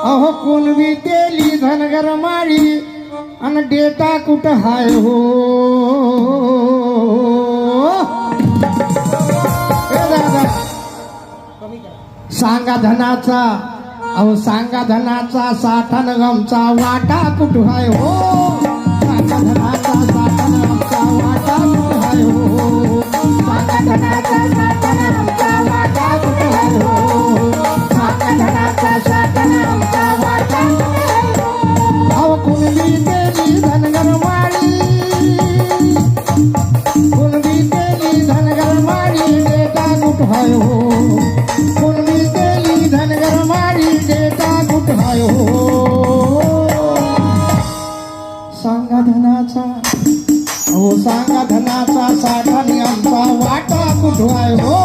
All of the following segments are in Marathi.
अहो कुणबी तेली धनगर माळी आणि डेटा कुठं हाय हो. सांगा धनाचा, अहो सांगा धनाचा साठा न गमचा वाटा कुठं हाय हो. सांगा धनाचा साठा न गमचा वाटा कुठं हाय हो. सांगा धनाचा साठा न गमचा वाटा कुठं हाय हो. सांगा धनाचा साठा न गमचा वाटा कुठं हाय हो. अहो कुणबी तेली धनगर माळी, कुणबी तेली धनगर माळी डेटा कुठं हाय हो. कुणबी तेली धनगर माळी डेटा कुठं हाय हो. सांगा धनाचा, अहो सांगा धनाचा साठाने आमचा वाटा कुठं हाय हो.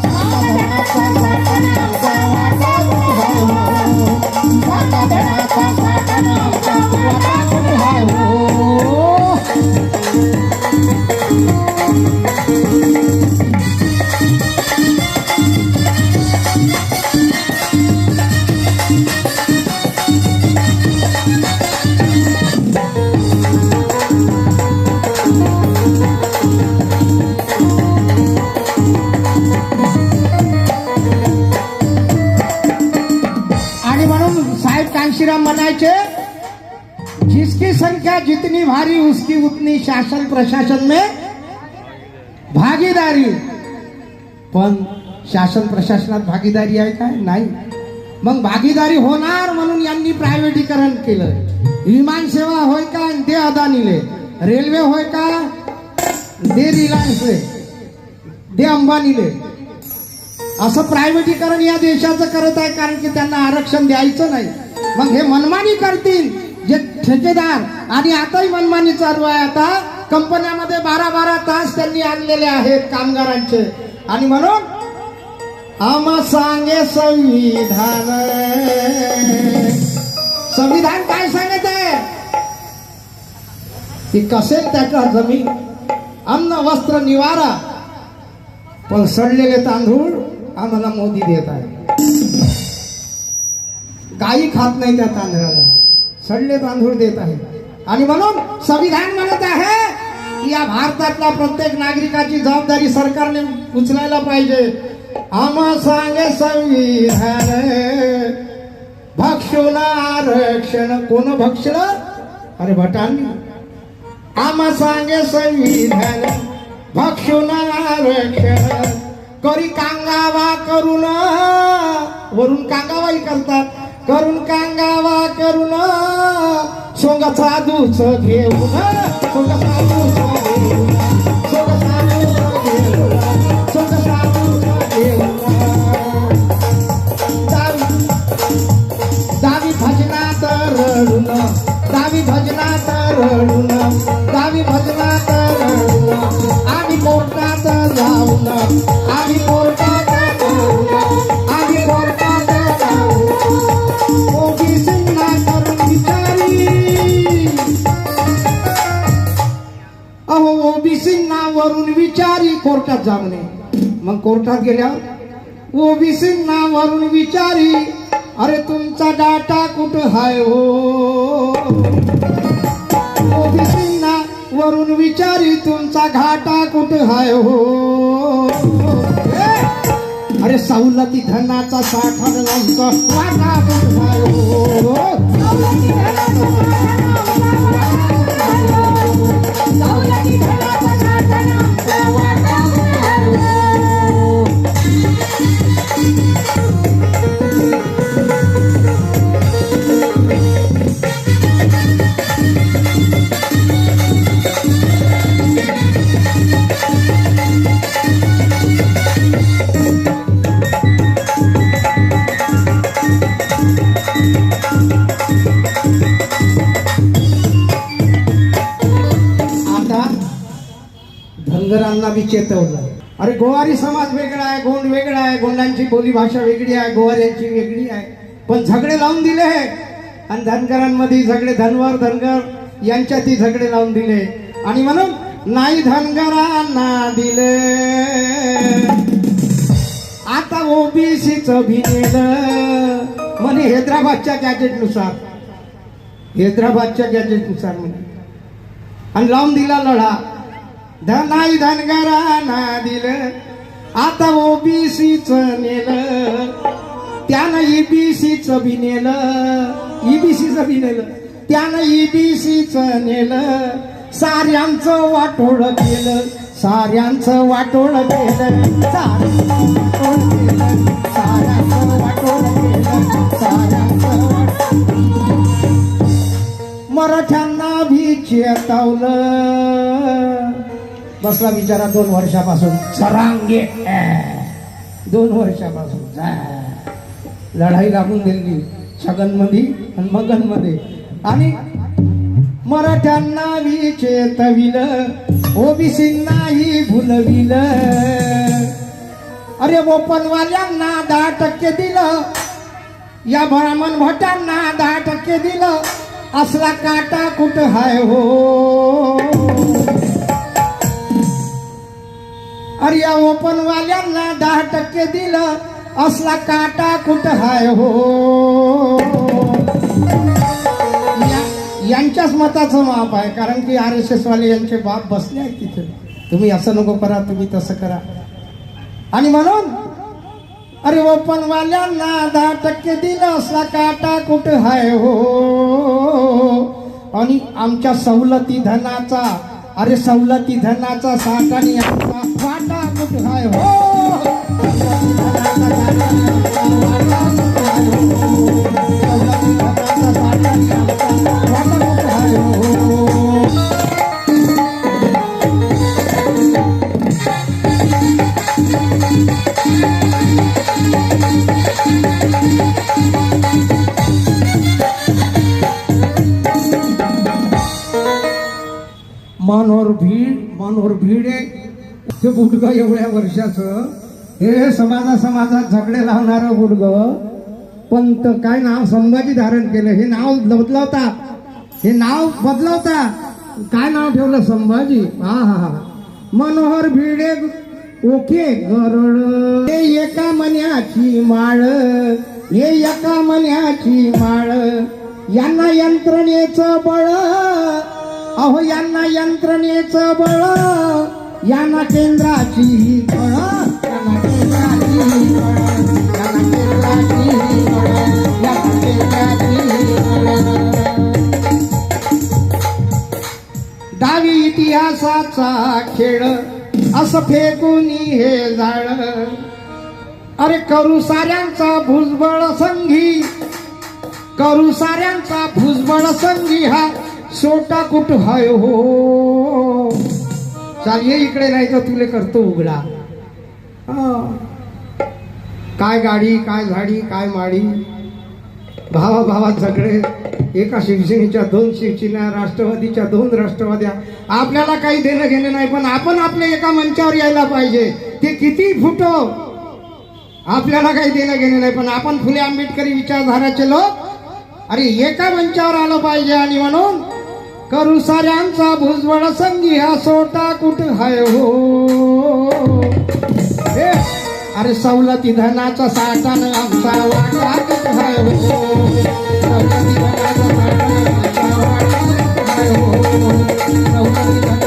सांगा धनाचा साठाने आमचा वाटा कुठं हाय हो. सांगा धनाचा साठाने आमचा वाटा कुठं हाय हो. आणि म्हणून साहेब कांशीराम म्हणायचे, जिसकी संख्या जितनी भारी उसकी उतनी शासन प्रशासन में भागीदारी. पण शासन प्रशासनात भागीदारी आहे काय? नाही. मग भागीदारी होणार म्हणून यांनी प्रायव्हेटीकरण केलं. विमान सेवा होय का ते अदानीले, रेल्वे होय का दे रिलायन्सले, दे अंबानीले. असं प्रायव्हेटीकरण या देशाचं करत आहे, कारण की त्यांना आरक्षण द्यायचं नाही. मग हे मनमानी करतील जे ठेकेदार. आणि आताही मनमानी चालू आहे. आता कंपन्यामध्ये 12-12 तास त्यांनी आणलेले आहेत कामगारांचे. आणि म्हणून आम्हा सांगे संविधान, संविधान काय सांगत आहे की कसे त्याचा जमीन अन्न वस्त्र निवारा, पण सडलेले तांदूळ आम्हाला मोदी देत आहे. काही खात नाही त्या तांदळाला, सडले तांदूळ देत आहे. आणि म्हणून संविधान म्हणत आहे की या भारतातल्या प्रत्येक नागरिकाची जबाबदारी सरकारने उचलायला पाहिजे. आम्हा सांगे संविधान भक्षण आरक्षण. कोण भक्षण? अरे भटांनी. आम्हा सांगे संविधान भक्षण आरक्षण. करी कांगावा करून, वरून कांगावाही करतात, करून कांगावा करून सोंग साधूच घेऊन, सोंग साधूच घेऊन, सोंग साधूच घेऊन, सोंग साधूच घेऊन दावी भजनात रडून, दावी भजनात रडून, दावी भजनात रडून आम्ही कोर्टात जाऊन, आम्ही कोर्टात जाऊन, आम्ही कोर्टात जाऊन ओबीसींना करून विचारी. अहो ओबीसींना वरून विचारी कोर्टात जाऊन. मग कोर्टात गेल्यावर ओबीसींना वरून विचारी, अरे तुमचा डाटा कुठं हाय हो. ओबीसींना वरून विचारी तुमचा घाटा कुठं हाय हो. अरे सवलती धनाचा साठा न आमचा वाटा कुठं हाय हो. सवलती धनाचा साठा न आमचा वाटा कुठं हाय हो. धनगरांना बी चेतवलं. अरे गोवारी समाज वेगळा आहे, गोंड वेगळा आहे, गोंडांची बोली भाषा वेगळी आहे, गोवाऱ्यांची वेगळी आहे, पण झगडे लावून दिले. आणि धनगरांमध्ये झगडे, धनवर धनगर यांच्यातही झगडे लावून दिले. आणि म्हणून नाही धनगरांना दिले, आता ओबीसीच भी नेलं. म्हणे हैदराबादच्या गॅजेटनुसार, हैदराबादच्या गॅजेटनुसार म्हणे. आणि लावून दिला लढा. धनाई धनगरांना दिलं, आता ओबीसीच नेलं, त्यानं ईबीसीच बी नेलं, ईबीसीच बी नेलं, त्यानं ईबीसीच नेलं. साऱ्यांचं वाटोळ केलं, साऱ्यांचं वाटोळ केलं, साऱ्यांचं वाटोळ केलं, साऱ्यांचं मराठ्यांना भी चेतावलं. बसला बिचारा 2 वर्षापासून सरांगे, 2 वर्षापासून लढाई लागून गेली छगनमध्ये आणि मगनमध्ये. आणि मराठ्यांना भी चेतविलं, ओबीसींनाही भुलविलं. अरे ओपनवाल्यांना 10% दिलं, या ब्राह्मण भटांना 10% दिलं. असला काटा कुठं हाय हो. अरे या ओपनवाल्यांना 10% दिलं, असला काटा कुठं हाय हो. यांच्याच मताचं माप आहे, कारण की RSS वाले यांचे बाप बसले आहेत तिथे. तुम्ही असं नको करा, तुम्ही तसं करा. आणि म्हणून अरे ओपनवाल्यांना 10% दिलं, असला काटा कुठं हाय हो. आणि आमच्या सवलती धनाचा, अरे सवलती धनाचा साठाने आमचा वाटा कुठं हाय हो. मनोहर भीड ते बुडगं एवढ्या वर्षाचं, हे समाजात झगडे लावणारं बुडगं. पंत काय नाव संभाजी धारण केलं, हे नाव बदलवता, हे नाव बदलवता, काय नाव ठेवलं संभाजी. हा मनोहर भिडे ओके गरड. हे एका मन्याची माळ, हे एका मन्याची माळ. यांना यंत्रणेचं बळ, अहो यांना यंत्रणेचं बळ, यांना केंद्राची कळ, यांना केंद्राची कळ, यांना केंद्राची कळ, यांना केंद्राची कळ. डावी इतिहासाचा खेळ असं फेकून हे जाळ. अरे करू साऱ्यांचा भुजबळ संघी, करू साऱ्यांचा भुजबळ संघी. हा सोटा कुठ हाय हो. चाल ये इकडे, नाही तर तुले करतो उघडा. काय गाडी, काय झाडी, काय माडी. भावाभावात झगडे, एका शिवसेनेच्या 2 शिवसेना, राष्ट्रवादीच्या 2 राष्ट्रवाद्या. आपल्याला काही देणं घेणं नाही, पण आपण आपल्या एका मंचावर यायला पाहिजे. ते किती फुटो, आपल्याला काही देणं घेणं नाही, पण आपण फुले आंबेडकरी विचारधाराचे लोक अरे एका मंचावर आलं पाहिजे. आणि म्हणून करू साऱ्यांचा भुजबळ संगी. हा सोटा कुठं हाय हो. अरे सवलती धनाचा साठानं आमचा वाटा कुठं हाय हो. सवलती धनाचा साठानं आमचा वाटा कुठं हाय हो. सवलती